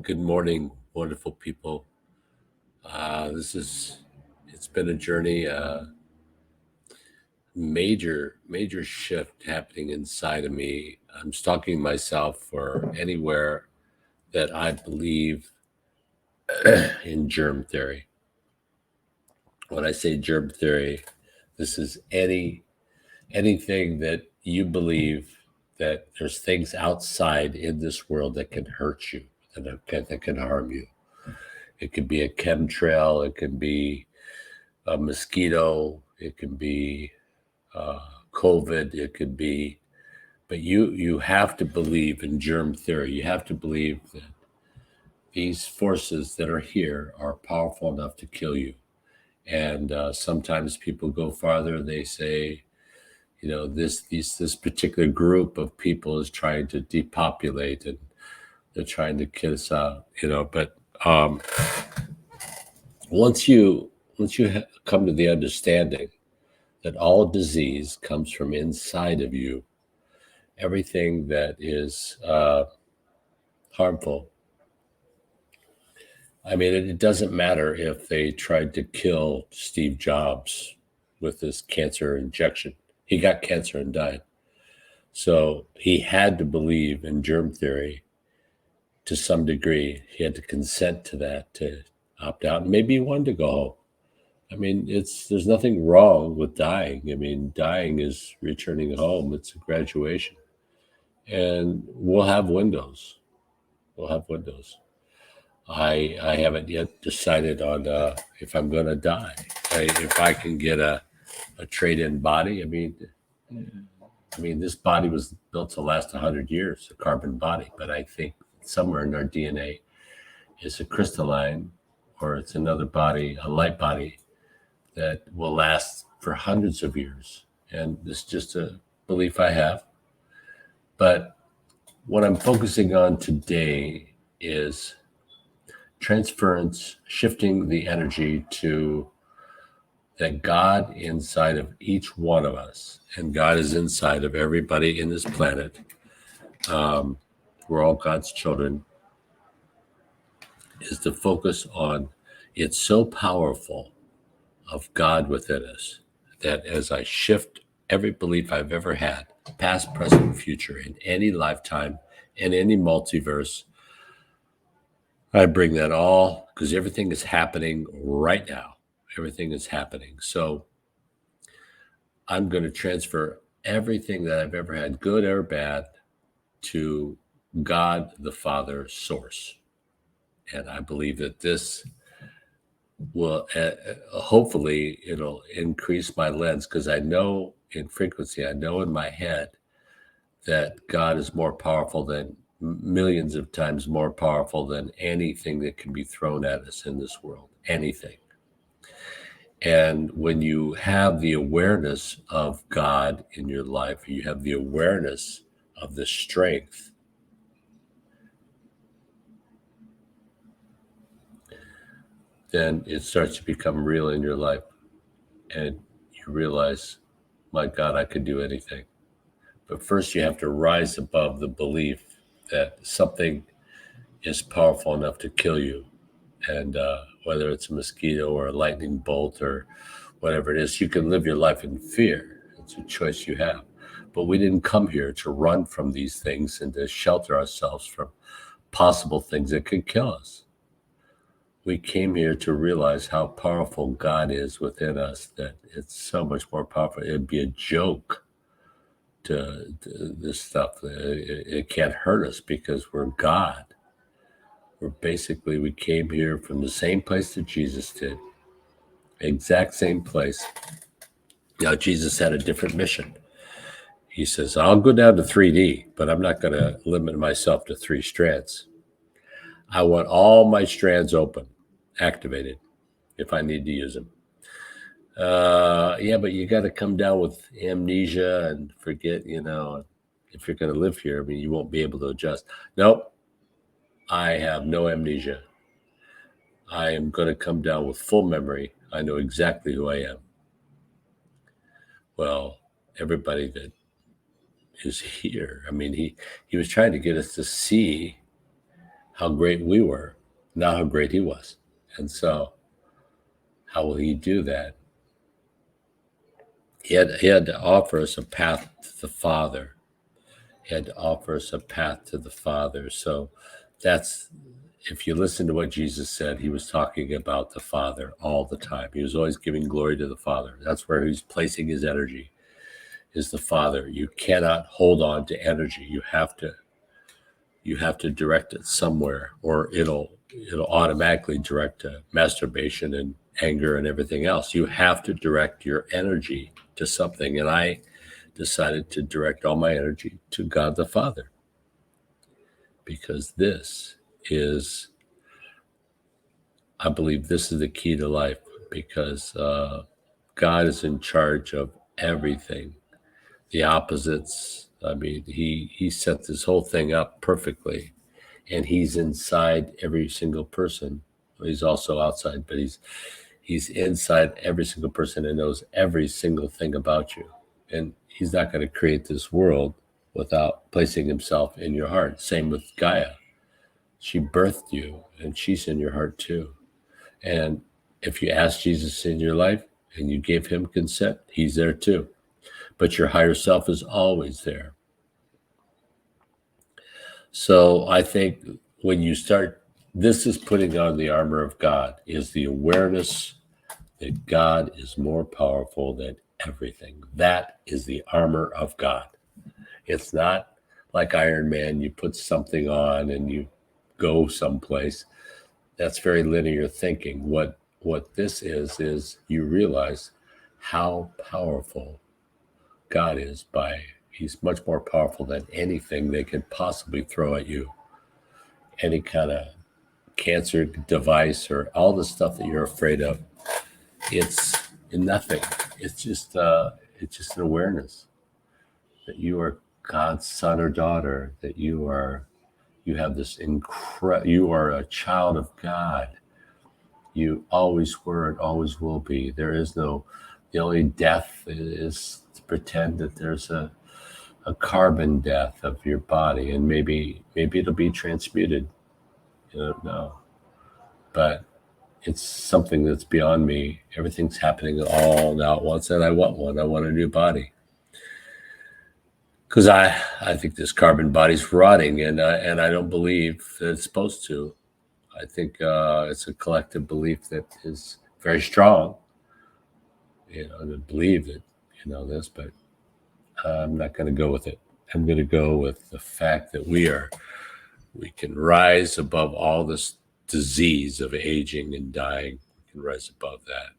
Good morning, wonderful people. It's been a journey, major shift happening inside of me. I'm stalking myself for anywhere that I believe in germ theory. When I say germ theory, this is anything that you believe that there's things outside in this world that can hurt you, that can harm you. It could be a chemtrail, it can be a mosquito, it can be uh, COVID, it could be, but you have to believe in germ theory. You have to believe that these forces that are here are powerful enough to kill you. And sometimes people go farther. They say, this particular group of people is trying to depopulate and they're trying to kill us out. But once you come to the understanding that all disease comes from inside of you, everything that is harmful. I mean, it doesn't matter if they tried to kill Steve Jobs with this cancer injection. He got cancer and died. So he had to believe in germ theory to some degree. He had to consent to that to opt out. And maybe he wanted to go home. I mean, there's nothing wrong with dying. I mean, dying is returning home. It's a graduation. And we'll have windows. We'll have windows. I haven't yet decided on if I'm going to die. If I can get a trade-in body, I mean, this body was built to last 100 years, a carbon body. But I think somewhere in our DNA is a crystalline, or it's another body, a light body that will last for hundreds of years. And this is just a belief I have. But what I'm focusing on today is transference, shifting the energy to that God inside of each one of us, and God is inside of everybody in this planet. Um, we're all God's children, is to focus on it's so powerful of God within us that as I shift every belief I've ever had, past, present, future, in any lifetime, in any multiverse, I bring that all because everything is happening right now. Everything is happening. So I'm going to transfer everything that I've ever had, good or bad, to God the Father source. And I believe that this will hopefully it'll increase my lens because I know in frequency, I know in my head that God is more powerful than millions of times more powerful than anything that can be thrown at us in this world, anything. And when you have the awareness of God in your life, you have the awareness of the strength, then it starts to become real in your life. And you realize, my God, I could do anything. But first, you have to rise above the belief that something is powerful enough to kill you. And whether it's a mosquito or a lightning bolt or whatever it is, you can live your life in fear. It's a choice you have. But we didn't come here to run from these things and to shelter ourselves from possible things that could kill us. We came here to realize how powerful God is within us, that it's so much more powerful. It'd be a joke to this stuff. It can't hurt us because we're God. We came here from the same place that Jesus did, exact same place. Now, Jesus had a different mission. He says, I'll go down to 3D, but I'm not going to limit myself to 3 strands. I want all my strands open, activated, if I need to use them. Yeah, but you got to come down with amnesia and forget, if you're going to live here, you won't be able to adjust. Nope, I have no amnesia. I am going to come down with full memory. I know exactly who I am. Well, everybody that is here, he was trying to get us to see how great we were, not how great he was. And so, how will he do that? He had to offer us a path to the Father. He had to offer us a path to the Father. So that's, if you listen to what Jesus said, he was talking about the Father all the time. He was always giving glory to the Father. That's where he's placing his energy, is the Father. You cannot hold on to energy. You have to direct it somewhere, or it'll automatically direct to masturbation and anger and everything else. You have to direct your energy to something. And I decided to direct all my energy to God the Father, because I believe this is the key to life, because God is in charge of everything. The opposites, I mean, he set this whole thing up perfectly, and he's inside every single person. He's also outside, but he's inside every single person and knows every single thing about you. And he's not going to create this world without placing himself in your heart. Same with Gaia. She birthed you, and she's in your heart too. And if you ask Jesus in your life and you give him consent, he's there too. But your higher self is always there. So I think when you start, this is putting on the armor of God, is the awareness that God is more powerful than everything. That is the armor of God. It's not like Iron Man, you put something on and you go someplace. That's very linear thinking. What this is you realize how powerful God is. He's much more powerful than anything they could possibly throw at you. Any kind of cancer device or all the stuff that you're afraid of, it's nothing. It's just an awareness that you are God's son or daughter, that you have this you are a child of God. You always were and always will be. The only death is to pretend that there's a carbon death of your body, and maybe it'll be transmuted. You don't know. But it's something that's beyond me. Everything's happening all now at once, and I want one. I want a new body. Because I think this carbon body's rotting, and I don't believe that it's supposed to. I think it's a collective belief that is very strong. To believe that this, but I'm not going to go with it. I'm going to go with the fact that we can rise above all this disease of aging and dying. We can rise above that.